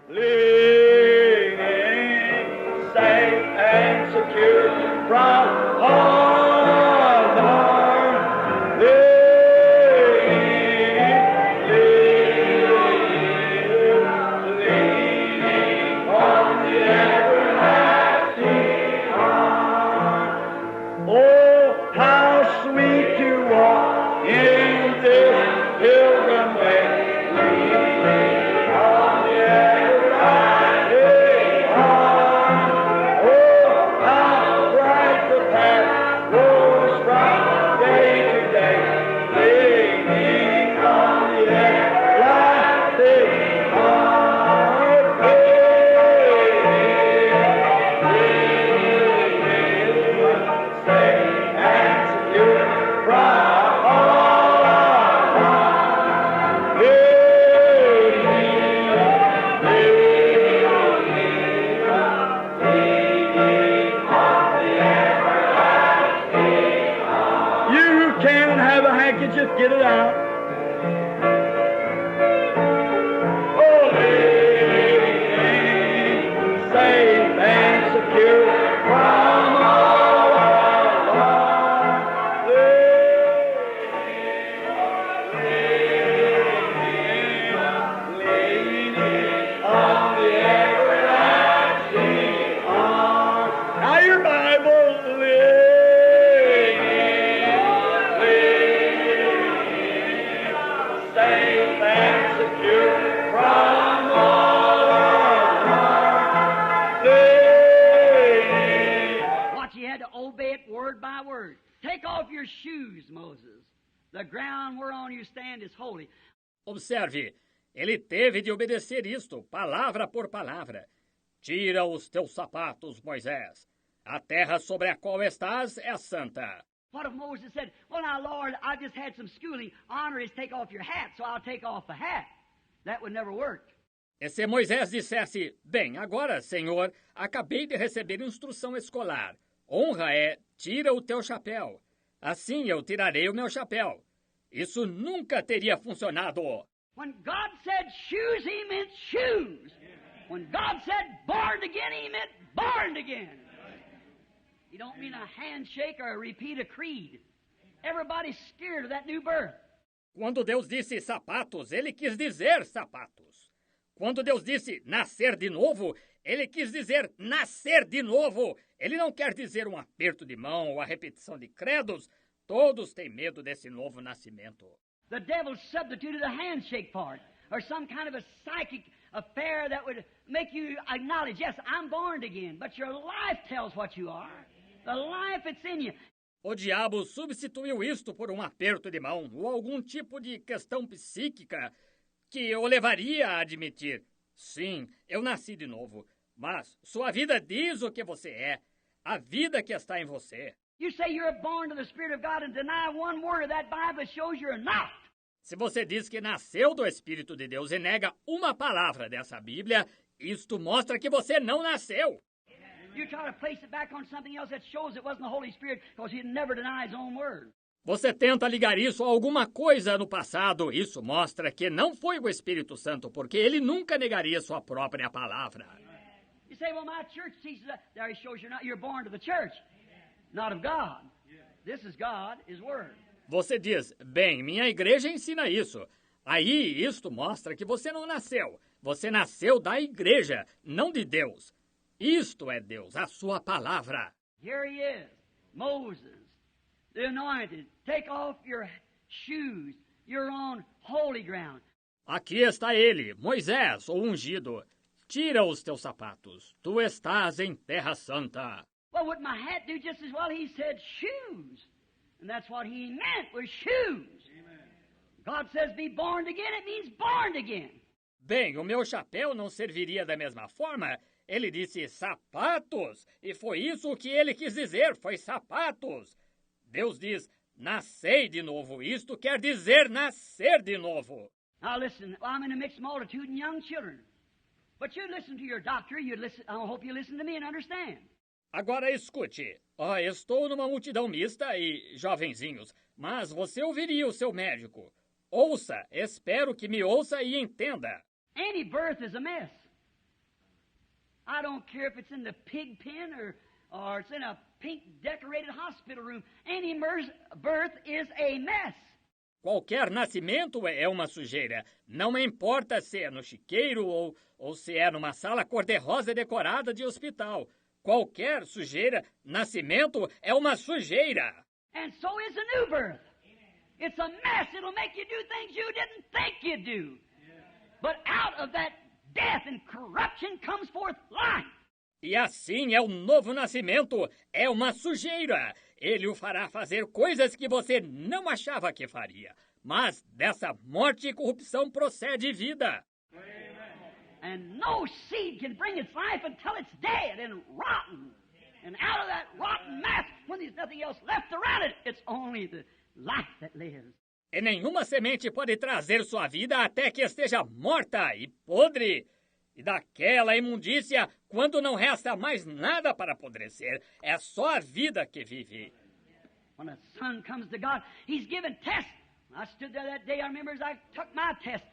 Living safe and secure from all harm. Leaning on the everlasting arm. Oh, how sweet to walk in this pilgrim way. Leaning on the everlasting arm. Oh, how bright the path goes from day to day. Leaning on the everlasting arm. Safe and secure from all harm. You can have a handkerchief, get it out. Oh, safe and secure from all harm. Leaning on the everlasting arm. Now your Bible, safe and secure from all harm. Watch, you had to obey it word by word. Take off your shoes, Moses. The ground whereon you stand is holy. Observe, ele teve de obedecer isto, palavra por palavra. Tira os teus sapatos, Moisés. A terra sobre a qual estás é santa. What if Moses said, well, now, Lord, I just had some schooling. Honor is take off your hat, so I'll take off the hat. That would never work. E se Moisés dissesse, bem, agora, Senhor, acabei de receber instrução escolar. Honra é, tira o teu chapéu. Assim eu tirarei o meu chapéu. Isso nunca teria funcionado. When God said shoes, he meant shoes. When God said born again, he meant born again. He don't mean a handshake or a repeat of creed. Everybody's scared of that new birth. Quando Deus disse sapatos, ele quis dizer sapatos. Quando Deus disse nascer de novo, ele quis dizer nascer de novo. Ele não quer dizer um aperto de mão ou a repetição de credos. Todos têm medo desse novo nascimento. The devil substituted a handshake for it, or some kind of a psychic affair that would make you acknowledge, yes, I'm born again, but your life tells what you are. The life that's in you. O diabo substituiu isto por um aperto de mão ou algum tipo de questão psíquica que o levaria a admitir, sim, eu nasci de novo, mas sua vida diz o que você é, a vida que está em você. You say you're born of the Spirit of God and deny one word of that Bible shows you're not. Se você diz que nasceu do Espírito de Deus e nega uma palavra dessa Bíblia, isto mostra que você não nasceu. You try to place it back on something else that shows it wasn't the Holy Spirit because he never denied his own word. Você tenta ligar isso a alguma coisa no passado. Isso mostra que não foi o Espírito Santo, porque ele nunca negaria sua própria palavra. You say, well, my church teaches that. There he shows you're born to the church, not of God. This is God, his word. Você diz, bem, minha igreja ensina isso. Aí, isto mostra que você não nasceu. Você nasceu da igreja, não de Deus. Isto é Deus, a sua palavra. Here he is, Moses, the anointed. Take off your shoes. You're on holy ground. Aqui está ele, Moisés, o ungido. Tira os teus sapatos. Tu estás em terra santa. Well, would my hat do just as well? He said shoes. And that's what he meant, was shoes. Amen. God says be born again, it means born again. Bem, o meu chapéu não serviria da mesma forma. Ele disse sapatos, e foi isso que ele quis dizer, foi sapatos. Deus diz, nascei de novo. Isto quer dizer nascer de novo. Now listen, I'm in a mixed multitude and young children. But you listen to your doctor, I hope you listen to me and understand. Agora escute, estou numa multidão mista e jovenzinhos, mas você ouviria o seu médico. Ouça, espero que me ouça e entenda. Any birth is a mess. I don't care if it's in the pig pen or it's in a pink decorated hospital room. Any birth is a mess. Qualquer nascimento é uma sujeira. Não importa se é no chiqueiro ou se é numa sala cor-de-rosa decorada de hospital. Qualquer sujeira, nascimento é uma sujeira. And so is a new birth. It's a mess. It'll make you do things you didn't think you'd do. But out of that death and corruption comes forth life. E assim é o novo nascimento. É uma sujeira. Ele o fará fazer coisas que você não achava que faria. Mas dessa morte e corrupção procede vida. And no seed can bring its life until it's dead and rotten. And out of that rotten mass, when there's nothing else left around it, it's only the life that lives. E nenhuma semente pode trazer sua vida até que esteja morta e podre. E daquela imundícia, quando não resta mais nada para apodrecer, é só a vida que vive. When a son comes to God, he's given tests. I stood there that day, I remember as I took my test.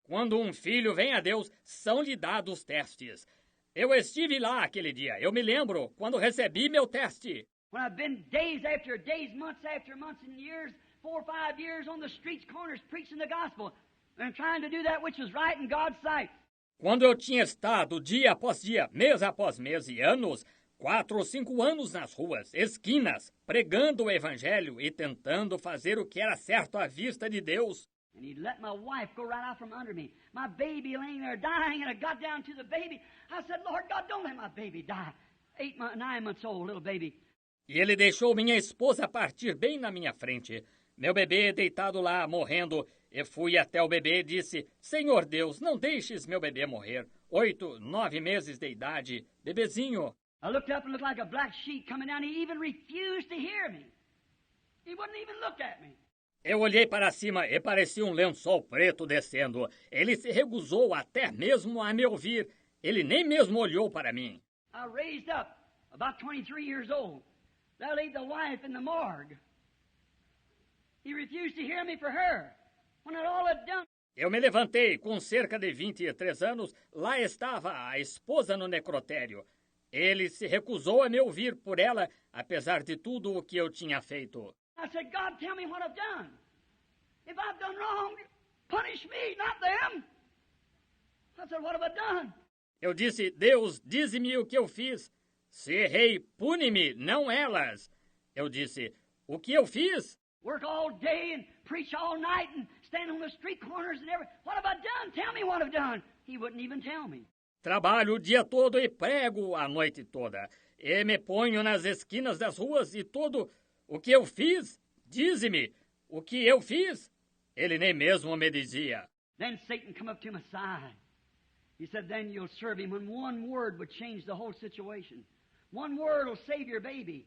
Quando um filho vem a Deus, são-lhe dados testes. Eu estive lá aquele dia. Eu me lembro quando recebi meu teste. When I've been days after days, months after months, and years, 4 or 5 years on the streets, corners, preaching the gospel, and trying to do that which was right in God's sight. Quando eu tinha estado dia após dia, mês após mês e anos, 4 ou 5 anos nas ruas, esquinas, pregando o evangelho e tentando fazer o que era certo à vista de Deus. And he'd let my wife go right out from under me. My baby laying there dying, and I got down to the baby. I said, Lord God, don't let my baby die. 9 months old, little baby. E ele deixou minha esposa partir bem na minha frente. Meu bebê deitado lá, morrendo. Eu fui até o bebê e disse, Senhor Deus, não deixes meu bebê morrer. 8, 9 meses de idade, bebezinho. I looked up and looked like a black sheet coming down. He even refused to hear me. He wouldn't even look at me. Eu olhei para cima e parecia um lençol preto descendo. Ele se recusou até mesmo a me ouvir. Ele nem mesmo olhou para mim. I raised up, about 23 years old. There laid the wife in the morgue. He refused to hear me for her. When it all had done. Eu me levantei, com cerca de 23 anos, lá estava a esposa no necrotério. Ele se recusou a me ouvir por ela, apesar de tudo o que eu tinha feito. I said, God, tell me what I've done. If I've done wrong, punish me, not them. I said, what have I done? Eu disse, Deus, dize-me o que eu fiz. Se errei, pune-me, não elas. Eu disse, o que eu fiz? Work all day and preach all night and stand on the street corners and everything. What have I done? Tell me what I've done. He wouldn't even tell me. Trabalho o dia todo e prego a noite toda. E me ponho nas esquinas das ruas e tudo. O que eu fiz? Dize-me. O que eu fiz? Ele nem mesmo me dizia. Then Satan come up to my side. He said, then you'll serve him when one word would change the whole situation. One word will save your baby.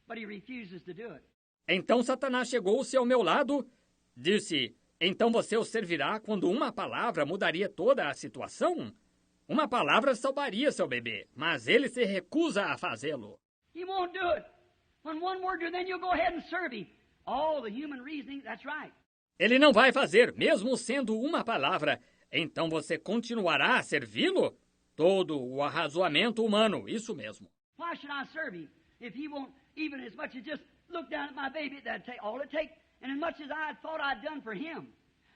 But he refuses to do it. Então Satanás chegou-se ao meu lado, disse, então você o servirá quando uma palavra mudaria toda a situação? Uma palavra salvaria seu bebê, mas ele se recusa a fazê-lo. He won't do it. When one word do, then you'll go ahead and serve him. All the human reasoning, that's right. Ele não vai fazer, mesmo sendo uma palavra. Então você continuará a servi-lo? Todo o arrazoamento humano, isso mesmo. Why should I serve him if he won't even as much as just look down at my baby? That'd take all it takes. And as much as I thought I'd done for him,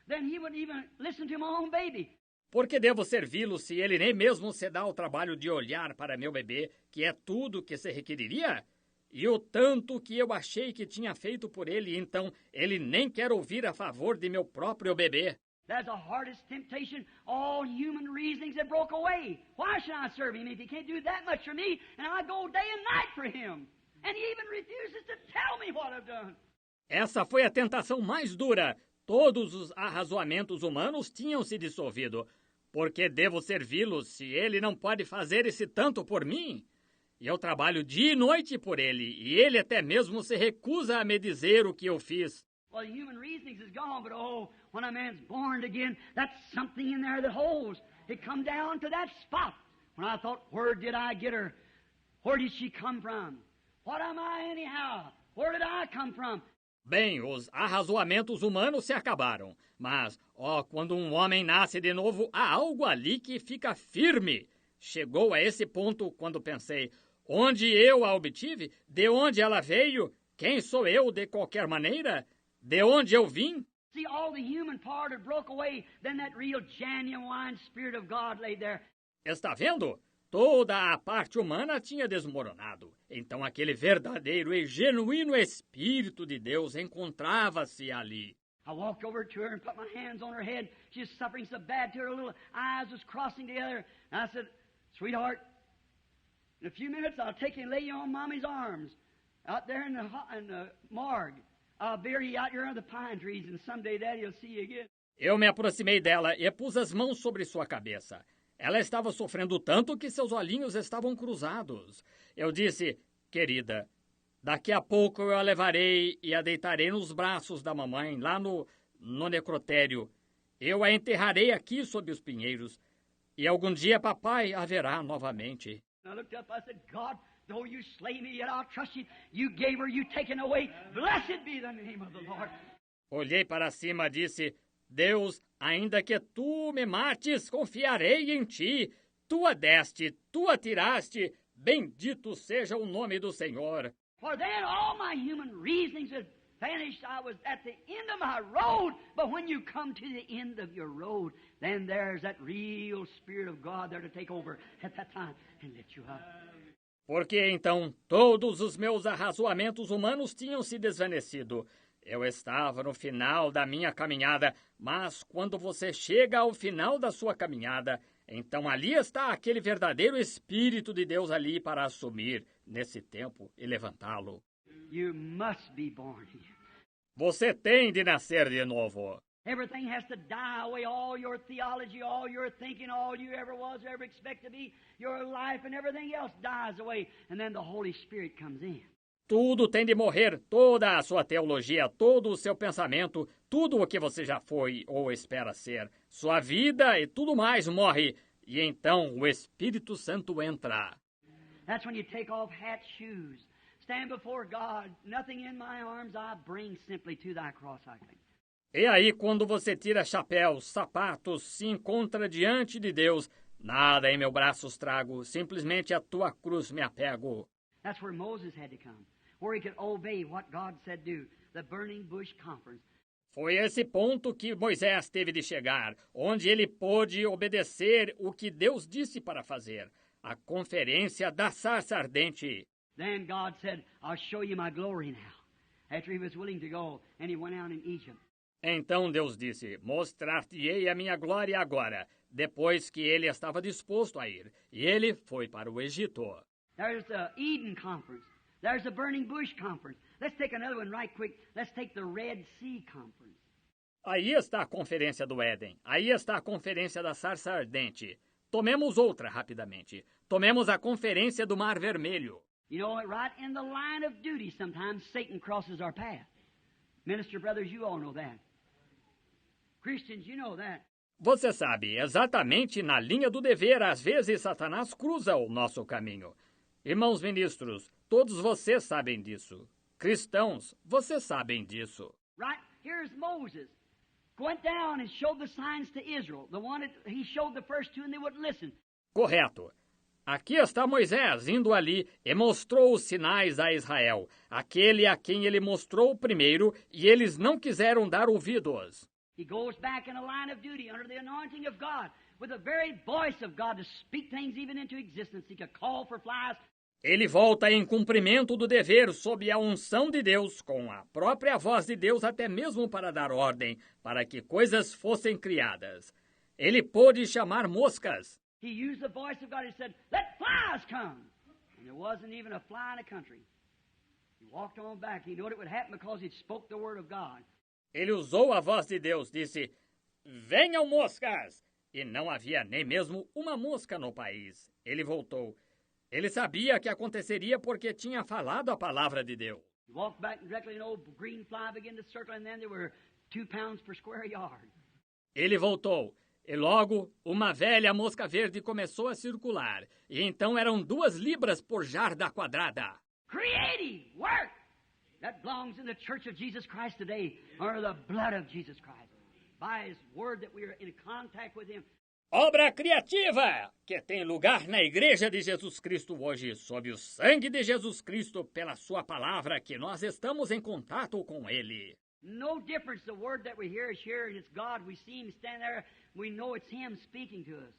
then he wouldn't even listen to my own baby. Por que devo servi-lo se ele nem mesmo se dá o trabalho de olhar para meu bebê, que é tudo que se requeriria? E o tanto que eu achei que tinha feito por ele, então ele nem quer ouvir a favor de meu próprio bebê. That's the hardest temptation. All human reasonings have broke away. Why should I serve him if he can't do that much for me? And I go day and night for him. And he even refuses to tell me what I've done. Essa foi a tentação mais dura. Todos os arrazoamentos humanos tinham se dissolvido. Por que devo servi-lo se ele não pode fazer esse tanto por mim? E eu trabalho dia e noite por ele, e ele até mesmo se recusa a me dizer o que eu fiz. Well, the human reasonings is gone, but oh, when a man's born again, that's something in there that holds. It come down to that spot. When I thought, where did I get her? Where did she come from? What am I anyhow? Where did I come from? Bem, os arrazoamentos humanos se acabaram. Mas, quando um homem nasce de novo, há algo ali que fica firme. Chegou a esse ponto quando pensei, onde eu a obtive? De onde ela veio? Quem sou eu de qualquer maneira? De onde eu vim? See, all the human part had broke away, then that real genuine Spirit of God lay there. Está vendo? Toda a parte humana tinha desmoronado. Então aquele verdadeiro e genuíno Espírito de Deus encontrava-se ali. I walked over to her and put my hands on her head. She was suffering so bad to her little eyes was crossing together. And I said, sweetheart, in a few minutes I'll take you and lay you on Mommy's arms out there in the morgue. I'll bury you out here under the pine trees and someday Daddy'll see you again. Eu me aproximei dela e pus as mãos sobre sua cabeça. Ela estava sofrendo tanto que seus olhinhos estavam cruzados. Eu disse, querida, daqui a pouco eu a levarei e a deitarei nos braços da mamãe, lá no necrotério. Eu a enterrarei aqui sob os pinheiros. E algum dia papai a verá novamente. I looked up, I said, God, though you slay me, yet I'll trust you. You gave her, you taken away. Blessed be the name of the Lord. Olhei para cima e disse, Deus, ainda que tu me mates, confiarei em ti. Tu a deste, tu a tiraste. Bendito seja o nome do Senhor. For then all my human reasonings had vanished. I was at the end of my road. But when you come to the end of your road, then there's that real Spirit of God there to take over at that time and lift you up. Porque então todos os meus arrazoamentos humanos tinham se desvanecido. Eu estava no final da minha caminhada, mas quando você chega ao final da sua caminhada, então ali está aquele verdadeiro Espírito de Deus ali para assumir nesse tempo e levantá-lo. You must be born again. Você tem de nascer de novo. Everything has to die away, all your theology, all your thinking, all you ever was, ever expect to be, your life and everything else dies away, and then the Holy Spirit comes in. Tudo tem de morrer, toda a sua teologia, todo o seu pensamento, tudo o que você já foi ou espera ser, sua vida e tudo mais morre, e então o Espírito Santo entra. That's when you take off hat, shoes, stand before God, nothing in my arms I bring, simply to thy cross I cling. E aí, quando você tira chapéus, sapatos, se encontra diante de Deus, nada em meus braços trago, simplesmente a tua cruz me apego. That's where Moses had to come, where he could obey what God said do, the burning bush conference. Foi esse ponto que Moisés teve de chegar, onde ele pôde obedecer o que Deus disse para fazer, a conferência da sarça ardente. Then God said, I'll show you my glory now. After he was willing to go, and he went out in Egypt. Então Deus disse, mostrar-te-ei a minha glória agora, depois que ele estava disposto a ir. E ele foi para o Egito. There's the Eden Conference. There's the Burning Bush Conference. Let's take another one right quick. Let's take the Red Sea Conference. Aí está a conferência do Éden. Aí está a conferência da sarça ardente. Tomemos outra rapidamente. Tomemos a conferência do Mar Vermelho. You know, right in the line of duty, sometimes Satan crosses our path. Minister brothers, you all know that. Christians, you know that. Você sabe, exatamente na linha do dever, às vezes Satanás cruza o nosso caminho. Irmãos ministros, todos vocês sabem disso. Cristãos, vocês sabem disso. Right? Here's Moses. Went down and showed the signs to Israel. The one that he showed the first two and they wouldn't listen. Correto. Aqui está Moisés indo ali e mostrou os sinais a Israel, aquele a quem ele mostrou primeiro, e eles não quiseram dar ouvidos. He goes back in a line of duty under the anointing of God, with the very voice of God to speak things even into existence. He could call for flies. Ele volta em cumprimento do dever sob a unção de Deus, com a própria voz de Deus até mesmo para dar ordem, para que coisas fossem criadas. Ele pôde chamar moscas. He used the voice of God. He said, let flies come. And there wasn't even a fly in the country. He walked on back. He knew it would happen because he spoke the word of God. Ele usou a voz de Deus, disse, venham moscas! E não havia nem mesmo uma mosca no país. Ele voltou. Ele sabia que aconteceria porque tinha falado a palavra de Deus. He walked back and directly an old green fly began to circle, and then there were 2 pounds per square yard. Ele voltou. E logo, uma velha mosca verde começou a circular. E então eram 2 libras por jarda quadrada. Creative work! That belongs in the Church of Jesus Christ today, or the blood of Jesus Christ. By His Word that we are in contact with Him. Obra criativa que tem lugar na Igreja de Jesus Cristo hoje, sob o sangue de Jesus Cristo, pela sua palavra, que nós estamos em contato com Ele. No difference. The word that we hear is here, and it's God. We see Him stand there. We know it's Him speaking to us.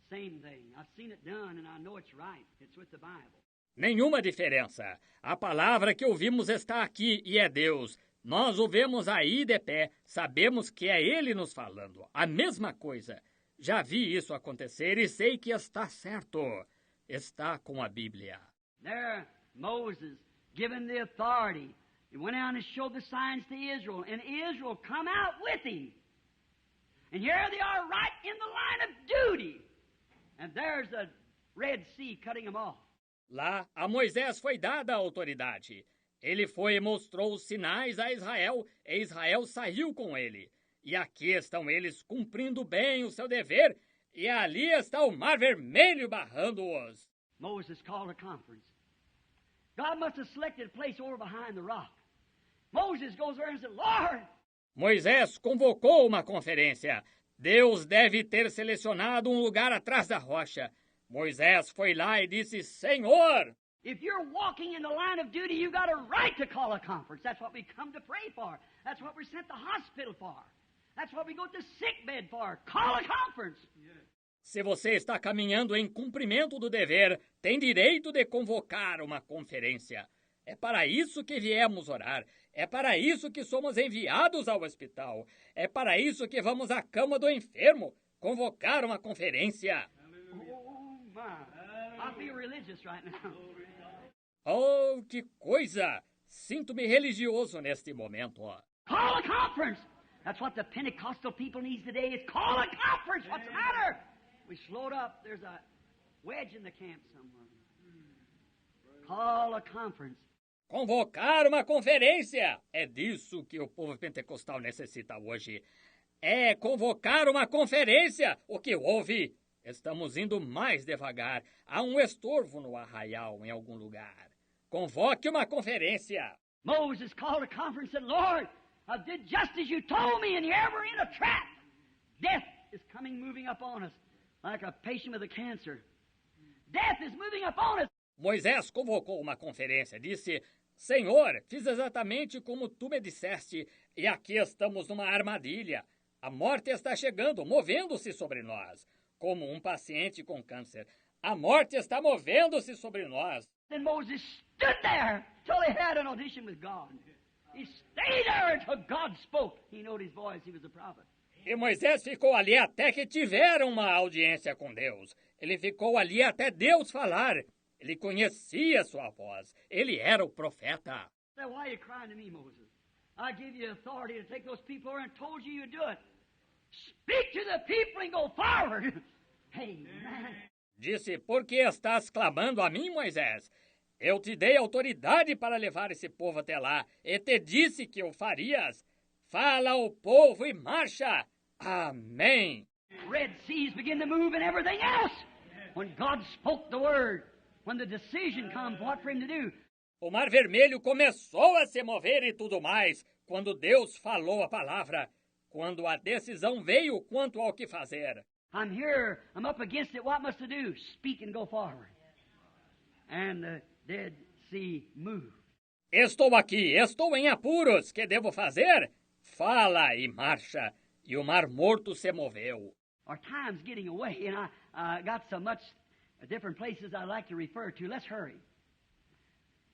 Same thing. I've seen it done, and I know it's right. It's with the Bible. Nenhuma diferença. A palavra que ouvimos está aqui e é Deus. Nós o vemos aí de pé, sabemos que é Ele nos falando. A mesma coisa. Já vi isso acontecer e sei que está certo. Está com a Bíblia. There, Moses, given the authority, he went out and showed the signs to Israel, and Israel come out with him. And here they are right in the line of duty. And there's the Red Sea cutting them off. Lá, a Moisés foi dada a autoridade. Ele foi e mostrou os sinais a Israel, e Israel saiu com ele. E aqui estão eles cumprindo bem o seu dever, e ali está o Mar Vermelho barrando-os. Moses called a conference. God must have selected a place over behind the rock. Moses goes there and said, Lord! Moisés convocou uma conferência. Deus deve ter selecionado um lugar atrás da rocha. Moisés foi lá e disse, Senhor! If you're walking in the line of duty, you got a right to call a conference. That's what we come to pray for. That's what we're sent to the hospital for. That's what we go to the sick bed for. Call a conference. Se você está caminhando em cumprimento do dever, tem direito de convocar uma conferência. É para isso que viemos orar. É para isso que somos enviados ao hospital. É para isso que vamos à cama do enfermo, convocar uma conferência. Oh, my. I feel religious right now. Oh, que coisa! Sinto-me religioso neste momento. Call a conference. That's what the Pentecostal people needs today is call a conference. What's the matter? We slowed up. There's a wedge in the camp somewhere. Call a conference. Convocar uma conferência! É disso que o povo pentecostal necessita hoje. É convocar uma conferência! O que houve? Estamos indo mais devagar. Há um estorvo no arraial em algum lugar. Convoque uma conferência! Moses called a conference and said, Lord, I did just as you told me, and you're ever in a trap. Death is coming, moving up on us, like a patient with a cancer. Death is moving up on us. Moisés convocou uma conferência, disse, Senhor, fiz exatamente como tu me disseste, e aqui estamos numa armadilha. A morte está chegando, movendo-se sobre nós, como um paciente com câncer. A morte está movendo-se sobre nós. Then Moses stood there till he had an audition with God. He stayed there until God spoke. He knew his voice. He was a prophet. E Moisés ficou ali até que tiveram uma audiência com Deus. Ele ficou ali até Deus falar. Ele conhecia sua voz. Ele era o profeta. Now, why are you crying to me, Moses? I gave you authority to take those people over and told you you'd do it. Speak to the people and go forward. Amen. Disse, por que estás clamando a mim, Moisés? Eu te dei autoridade para levar esse povo até lá, e te disse que o farias. Fala ao povo e marcha. Amém. Red seas begin to move and everything else. When God spoke the word, when the decision comes, what for him to do? O Mar Vermelho começou a se mover e tudo mais, quando Deus falou a palavra. Quando a decisão veio quanto ao que fazer. I'm here, I'm up against it, what must I do? Speak and go forward. And the Dead Sea moved. Estou aqui, estou em apuros, que devo fazer? Fala e marcha. E o Mar Morto se moveu. Our time's getting away, and I got so much different places I'd like to refer to. Let's hurry.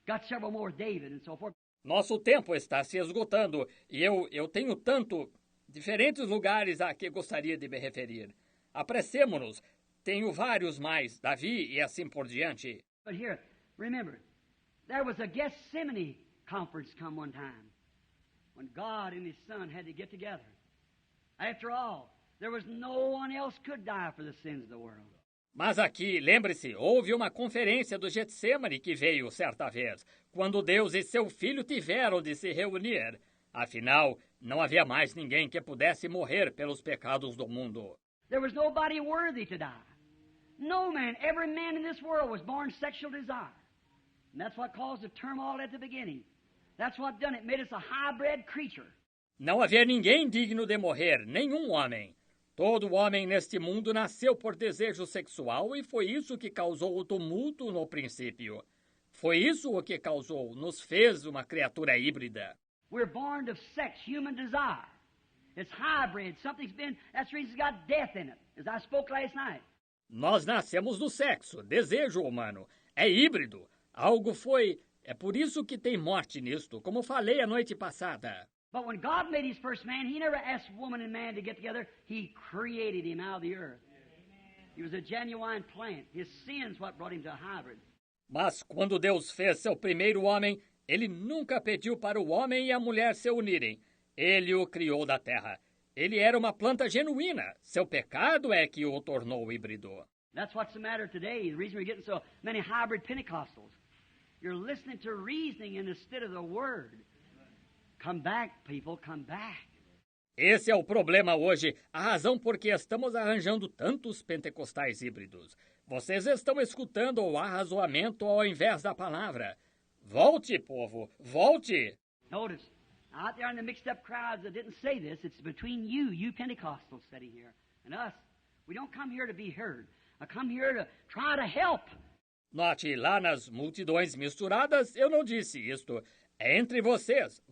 Got several more, David, and so forth. Nosso tempo está se esgotando, e eu tenho tanto diferentes lugares a que gostaria de me referir. Apressemo-nos. Tenho vários mais, Davi e assim por diante. But here, remember, there was a Gethsemane conference come one time when God and His Son had to get together. After all, there was no one else could die for the sins of the world. Mas aqui, lembre-se, houve uma conferência do Getsemane que veio certa vez, quando Deus e seu Filho tiveram de se reunir. Afinal, não havia mais ninguém que pudesse morrer pelos pecados do mundo. There was nobody worthy to die. No man, every man in this world was born sexual desire. And that's what caused the turmoil at the beginning. That's what done it, made us a hybrid creature. Não havia ninguém digno de morrer, nenhum homem. Todo homem neste mundo nasceu por desejo sexual e foi isso que causou o tumulto no princípio. Foi isso o que causou, nos fez uma criatura híbrida. We're born of sex, human desire. It's hybrid. That's the reason it's got death in it, as I spoke last night. Nós nascemos do sexo, desejo humano. É híbrido. Algo foi. É por isso que tem morte nisto, como falei a noite passada. But when God made his first man, he never asked woman and man to get together. He created him out of the earth. He was a genuine plant. His sin's what brought him to a hybrid. Mas quando Deus fez seu primeiro homem, ele nunca pediu para o homem e a mulher se unirem. Ele o criou da terra. Ele era uma planta genuína. Seu pecado é que o tornou híbrido. That's what's the matter today. The reason we're getting so many hybrid Pentecostals. You're listening to reasoning instead of the Word. Come back, people, come back. Esse é o problema hoje, a razão por que estamos arranjando tantos pentecostais híbridos. Vocês estão escutando o arrazoamento ao invés da palavra. Volte, povo, volte! Notice, out there in the mixed up crowds that didn't say this, it's between you Pentecostals sitting here, and us. We don't come here to be heard. I come here to try to help. Note, lá nas multidões misturadas, eu não disse isto. É entre vocês,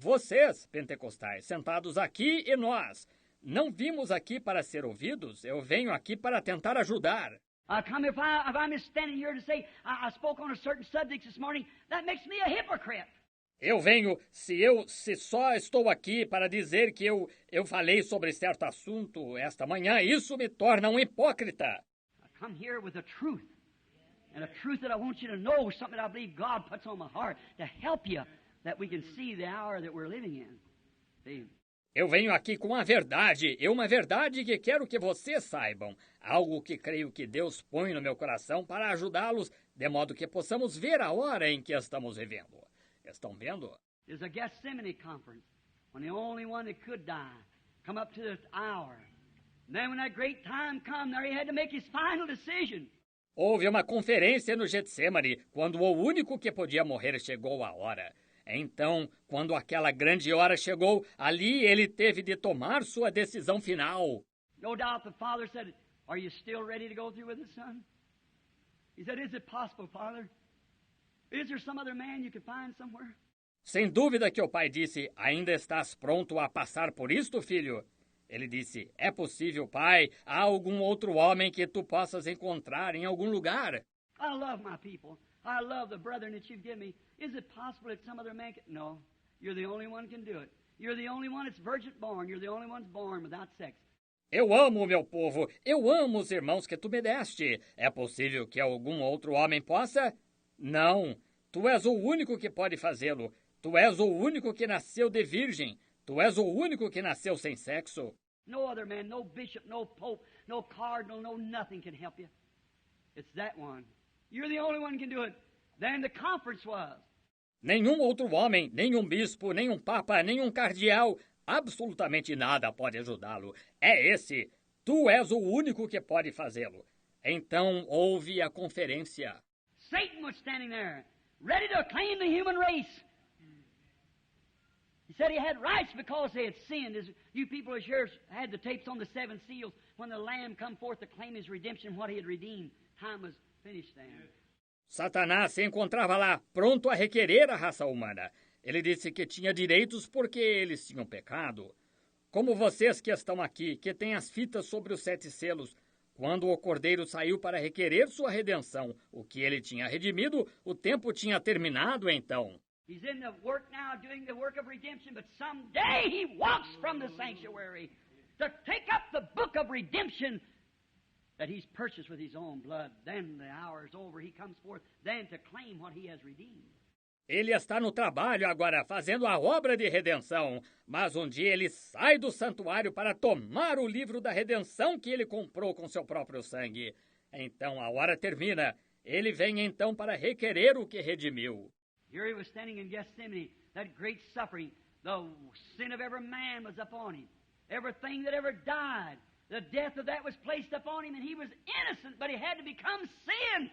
pentecostais, sentados aqui e nós. Não vimos aqui para ser ouvidos, eu venho aqui para tentar ajudar. If I'm standing here to say I spoke on a certain subject this morning, that makes me a hypocrite. Eu venho, se só estou aqui para dizer que eu falei sobre certo assunto esta manhã, isso me torna um hipócrita. I come here with a truth, and a truth that I want you to know, something that I believe God puts on my heart to help you, that we can see the hour that we're living in. See? Eu venho aqui com a verdade, uma verdade que quero que vocês saibam, algo que creio que Deus põe no meu coração para ajudá-los, de modo que possamos ver a hora em que estamos vivendo. Estão vendo? There's a Gethsemane conference, when the only one that could die come up to the hour. And then when that great time come, there he had to make his final decision. Houve uma conferência no Getsemane, quando o único que podia morrer chegou a hora. Então, quando aquela grande hora chegou, ali ele teve de tomar sua decisão final. No doubt the father said, "Are you still ready to go through with it, son?" He said, "Is it possible, Father? Is there some other man you could find somewhere?" Sem dúvida que o pai disse, ainda estás pronto a passar por isto, filho? Ele disse, é possível, pai, há algum outro homem que tu possas encontrar em algum lugar? I love my people. I love the brethren that you've given me. Is it possible that some other man can... No, you're the only one can do it. You're the only one that's virgin born. You're the only one born without sex. Eu amo o meu povo. Eu amo os irmãos que tu me deste. É possível que algum outro homem possa? Não. Tu és o único que pode fazê-lo. Tu és o único que nasceu de virgem. Tu és o único que nasceu sem sexo. No other man, no bishop, no pope, no cardinal, no nothing can help you. It's that one. You're the only one who can do it. Then the conference was. Nenhum outro homem, nenhum bispo, nenhum papa, nenhum cardeal, absolutamente nada pode ajudá-lo. É esse. Tu és o único que pode fazê-lo. Então houve a conferência. Satan was standing there, ready to claim the human race. He said he had rights because they had sinned. As you people as here had the tapes on the 7 seals, when the Lamb come forth to claim his redemption, what he had redeemed, time was finished then. Satanás se encontrava lá, pronto a requerer a raça humana. Ele disse que tinha direitos porque eles tinham pecado. Como vocês que estão aqui, que têm as fitas sobre os 7 selos, quando o Cordeiro saiu para requerer sua redenção, o que ele tinha redimido, o tempo tinha terminado então. He's in the work now, doing the work of redemption, but someday he walks from the sanctuary to take up the book of redemption that he's purchased with his own blood. Then the hour is over. He comes forth then to claim what he has redeemed. Ele está no trabalho agora, fazendo a obra de redenção, mas um dia ele sai do santuário para tomar o livro da redenção que ele comprou com seu próprio sangue. Então a hora termina. Ele vem então para requerer o que redimiu. Here he was standing in Gethsemane, that great suffering. The sin of every man was upon him. Everything that ever died, the death of that was placed upon him, and he was innocent, but he had to become sin.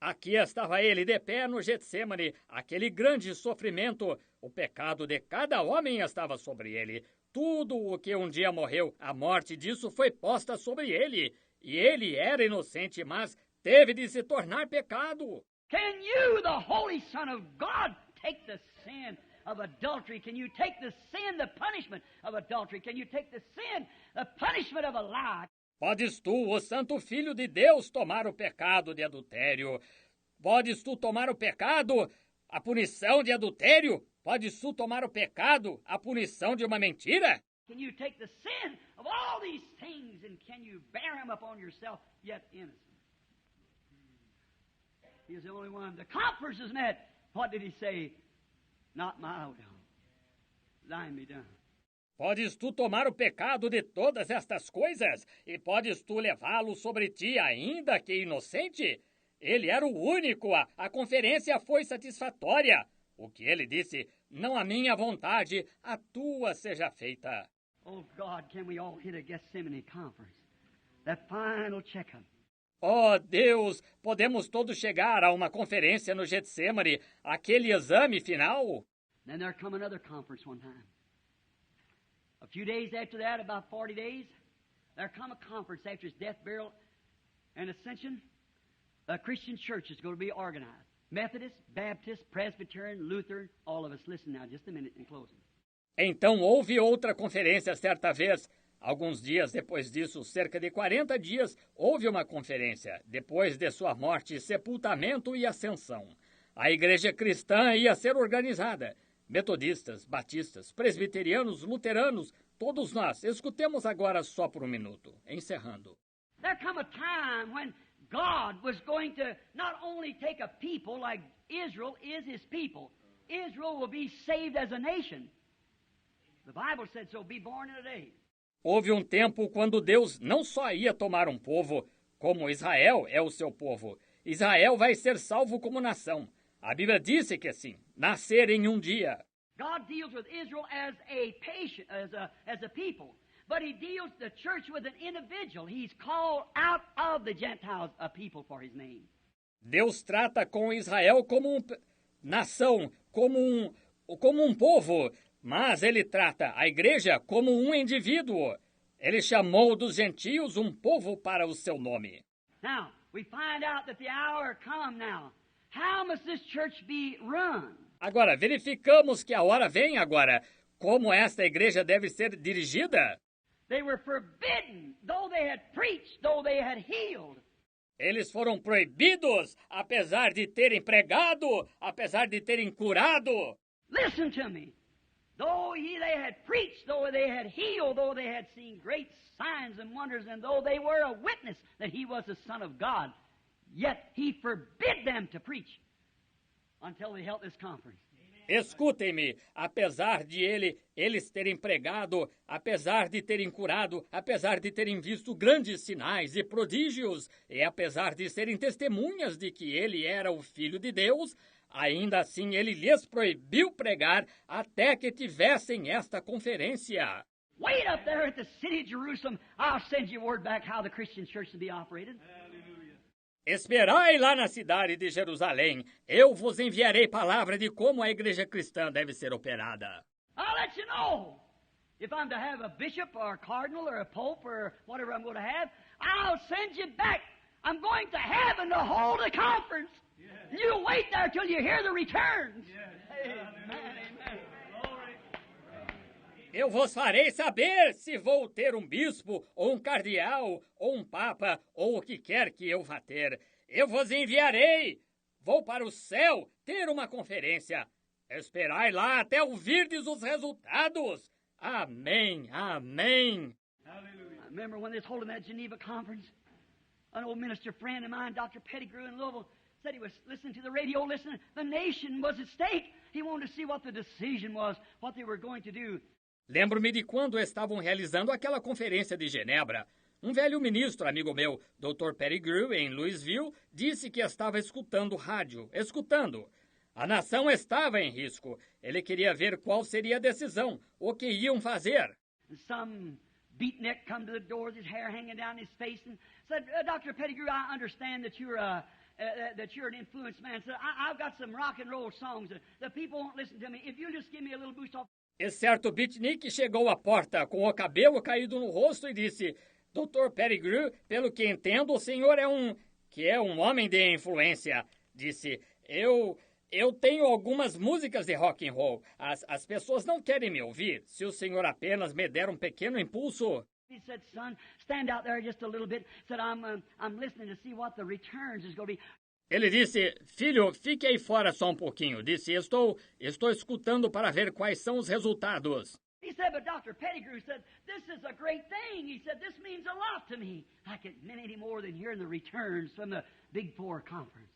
Aqui estava ele de pé no Getsemane, aquele grande sofrimento. O pecado de cada homem estava sobre ele. Tudo o que um dia morreu, a morte disso foi posta sobre ele. E ele era inocente, mas teve de se tornar pecado. Can you, the Holy Son of God, take the sin of adultery? Can you take the sin, the punishment of adultery? Can you take the sin, the punishment of a lie? Podes tu, o Santo Filho de Deus, tomar o pecado de adultério? Podes tu tomar o pecado, a punição de adultério? Podes tu tomar o pecado, a punição de uma mentira? Can you take the sin of all these things and can you bear them upon yourself, yet innocent? He is the only one. The conference is met. What did he say? Not my will, thine be done. Podes tu tomar o pecado de todas estas coisas e podes tu levá-lo sobre ti ainda que inocente? Ele era o único, a conferência foi satisfatória. O que ele disse, não a minha vontade, a tua seja feita. Oh God, can we all hit a Gethsemane conference? That final checkup. Oh Deus, podemos todos chegar a uma conferência no Getsemane, aquele exame final? Then there come another conference one time. A few days after that, about 40 days, there come a conference after his death, burial, and ascension. A Christian church is going to be organized. Methodist, Baptist, Presbyterian, Lutheran, all of us. Listen now, just a minute in closing. Então houve outra conferência certa vez. Alguns dias depois disso, cerca de 40 dias, houve uma conferência, depois de sua morte, sepultamento e ascensão. A igreja cristã ia ser organizada. Metodistas, batistas, presbiterianos, luteranos, todos nós. Escutemos agora só por um minuto, encerrando. There come a time when God was going to not only take a people like Israel is his people. Israel will be saved as a nation. The Bible said so, be born in a day. Houve um tempo quando Deus não só ia tomar um povo, como Israel é o seu povo. Israel vai ser salvo como nação. A Bíblia disse que assim, nascer em um dia. God deals with Israel as a patient, as a people, but he deals the church with an individual. He's called out of the Gentiles a people for his name. Deus trata com Israel como nação, como um povo, mas ele trata a igreja como um indivíduo. Ele chamou dos gentios um povo para o seu nome. Now, we find out that the hour come now. How must this church be run? Agora, verificamos que a hora vem agora. Como esta igreja deve ser dirigida? They were forbidden, though they had preached, though they had healed. Eles foram proibidos, apesar de terem pregado, apesar de terem curado. Listen to me. Though they had preached, though they had healed, though they had seen great signs and wonders, and though they were a witness that he was the Son of God, yet he forbid them to preach until they held this conference. Escutem-me, apesar de eles terem pregado, apesar de terem curado, apesar de terem visto grandes sinais e prodígios, e apesar de serem testemunhas de que ele era o Filho de Deus, ainda assim ele lhes proibiu pregar até que tivessem esta conferência. Wait up there at the city of Jerusalem. I'll send you word back how the Christian church will be operated. Esperai lá na cidade de Jerusalém. Eu vos enviarei palavra de como a igreja cristã deve ser operada. I'll let you know. If I'm to have a bishop or a cardinal or a pope or whatever I'm going to have, I'll send you back. I'm going to heaven to hold a conference. Yes. You wait there till you hear the returns. Yes. Amen. Eu vos farei saber se vou ter um bispo, ou um cardeal, ou um papa, ou o que quer que eu vá ter. Eu vos enviarei. Vou para o céu ter uma conferência. Esperai lá até ouvirdes os resultados. Amém, amém. I remember when they was holding that Geneva conference, an old minister friend of mine, Dr. Pettigrew in Louisville, said he was listening to the radio, listening. The nation was at stake. He wanted to see what the decision was, what they were going to do. Lembro-me de quando estavam realizando aquela conferência de Genebra. Um velho ministro, amigo meu, Dr. Pettigrew, em Louisville, disse que estava escutando rádio. Escutando. A nação estava em risco. Ele queria ver qual seria a decisão, o que iam fazer. Some beatnik come to the door with his hair hanging down his face and said, Dr. Pettigrew, I understand that you're an influenced man. So I've got some rock and roll songs. The people won't listen to me. If you just give me a little boost off. E certo beatnik chegou à porta com o cabelo caído no rosto e disse: Dr. Pettigrew, pelo que entendo, o senhor é um homem de influência. Disse: Eu tenho algumas músicas de rock and roll. As pessoas não querem me ouvir. Se o senhor apenas me der um pequeno impulso. He said, son, stand out there just a little bit. Said, I'm listening to see what the returns is going to be. Ele disse: filho, fique aí fora só um pouquinho. Disse: estou escutando para ver quais são os resultados. He said, but Dr. Pettigrew said, this is a great thing. He said, this means a lot to me. Like it meant any more than hearing the returns from the Big Four conference.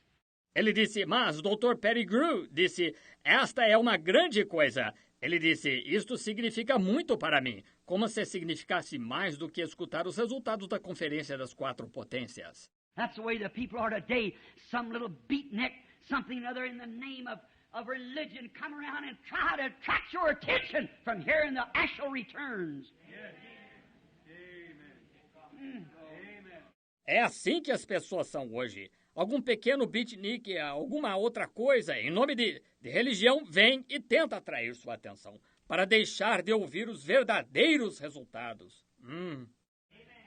Ele disse: mas, Dr. Pettigrew, disse, esta é uma grande coisa. Ele disse: isto significa muito para mim, como se significasse mais do que escutar os resultados da Conferência das Quatro Potências. That's the way the people are today. Some little beatnik, something or other in the name of religion come around and try to attract your attention from hearing the actual returns. É assim que as pessoas são hoje. Algum pequeno beatnik, alguma outra coisa, em nome de religião, vem e tenta atrair sua atenção, para deixar de ouvir os verdadeiros resultados.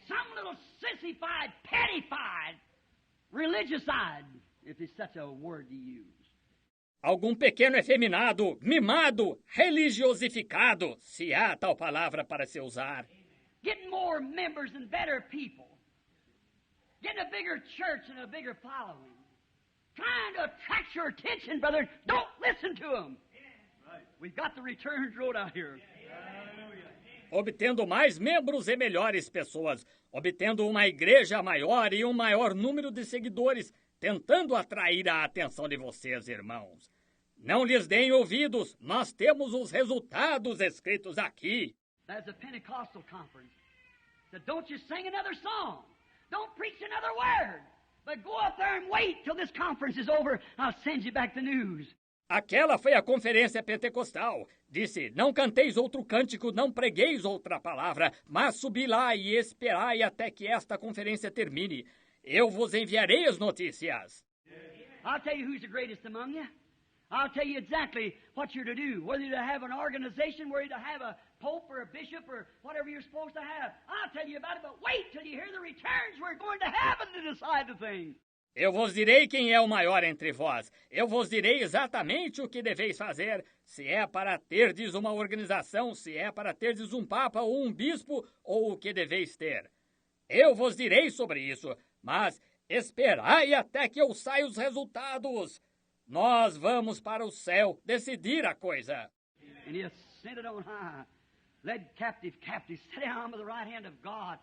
Some little sissified, pettified, religiouside, if it's such a word to use. Algum pequeno efeminado, mimado, religiosificado, se há tal palavra para se usar. Getting more members and better people. Getting a bigger church and a bigger following. Trying to attract your attention, brother. Don't listen to them. We've got the returns road out here. Obtendo mais membros e melhores pessoas, obtendo uma igreja maior e um maior número de seguidores, tentando atrair a atenção de vocês, irmãos. Não lhes deem ouvidos, nós temos os resultados escritos aqui. That's a Pentecostal conference. So don't you sing another song. Don't preach another word. But go up there and wait till this conference is over. I'll send you back the news. Aquela foi a conferência pentecostal. Disse: não canteis outro cântico, não pregueis outra palavra, mas subi lá e esperai até que esta conferência termine. Eu vos enviarei as notícias. I'll tell you who's the greatest among you. I'll tell you exactly what you're to do. Whether you're to have an organization, whether you're to have a pope or a bishop or whatever you're supposed to have. I'll tell you about it, but wait till you hear the returns. We're going to heaven to decide the thing. Eu vos direi quem é o maior entre vós. Eu vos direi exatamente o que deveis fazer. Se é para terdes uma organização, se é para terdes um papa ou um bispo, ou o que deveis ter. Eu vos direi sobre isso, mas esperai até que eu saia os resultados. Nós vamos para o céu decidir a coisa. And he ascended on high, led captive, sat down by the right hand of God,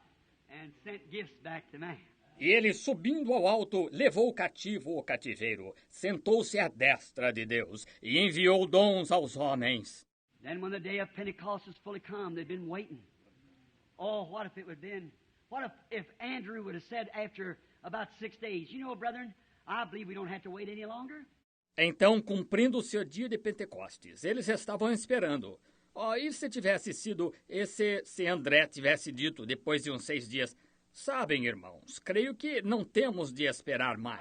and sent gifts back to man. E ele, subindo ao alto, levou o cativo ao cativeiro, sentou-se à destra de Deus e enviou dons aos homens. Then when the day of Pentecost was fully come, they'd been waiting. Oh, what if it would have been, what if Andrew would have said after about 6 days, you know, brethren, I believe we don't have to wait any longer. Então, cumprindo-se o dia de Pentecostes, eles estavam esperando. E se tivesse sido, se André tivesse dito depois de uns 6 dias... Sabem, irmãos, creio que não temos de esperar mais.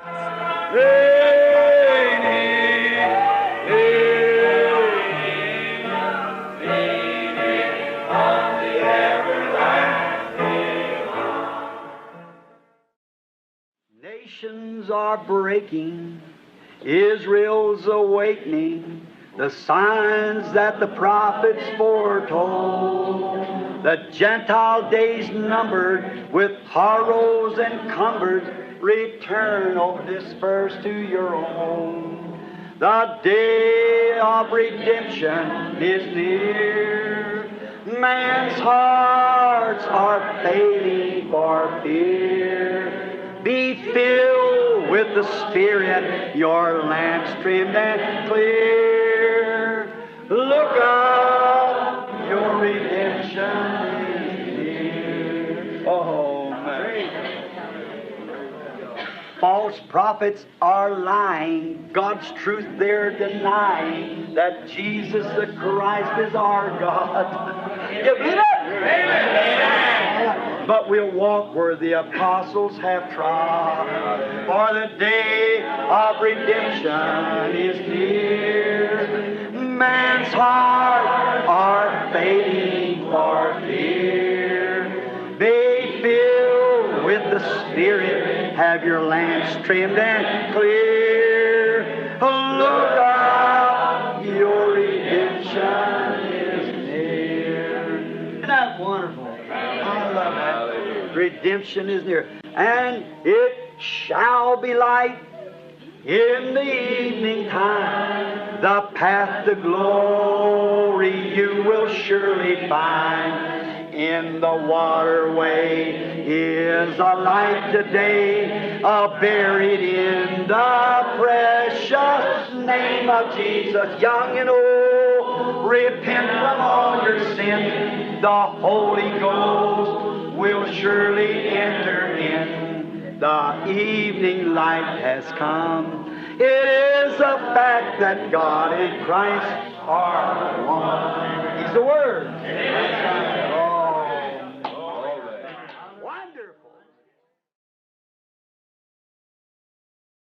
Nations are breaking, Israel's awakening, the signs that the prophets foretold. The Gentile days numbered, with horrors encumbered, return, O disperse to your own. The day of redemption is near. Man's hearts are failing for fear. Be filled with the Spirit, your lamps trimmed and clear. Look up, your redemption is near. Oh, man. False prophets are lying, God's truth they're denying, that Jesus the Christ is our God. You believe it? Amen. But we'll walk where the apostles have trod, for the day of redemption is near. Man's heart are are fading for fear. Be filled with the Spirit, have your lamps trimmed and clear. Look up, your redemption is near. Isn't that wonderful? I love that. Redemption is near. And it shall be light in the evening time. The path to glory you will surely find. In the waterway is a light today, buried in the precious name of Jesus. Young and old, repent from all your sins. The Holy Ghost will surely enter in. The evening light has come. It is a fact that God and Christ are one. He's the Word.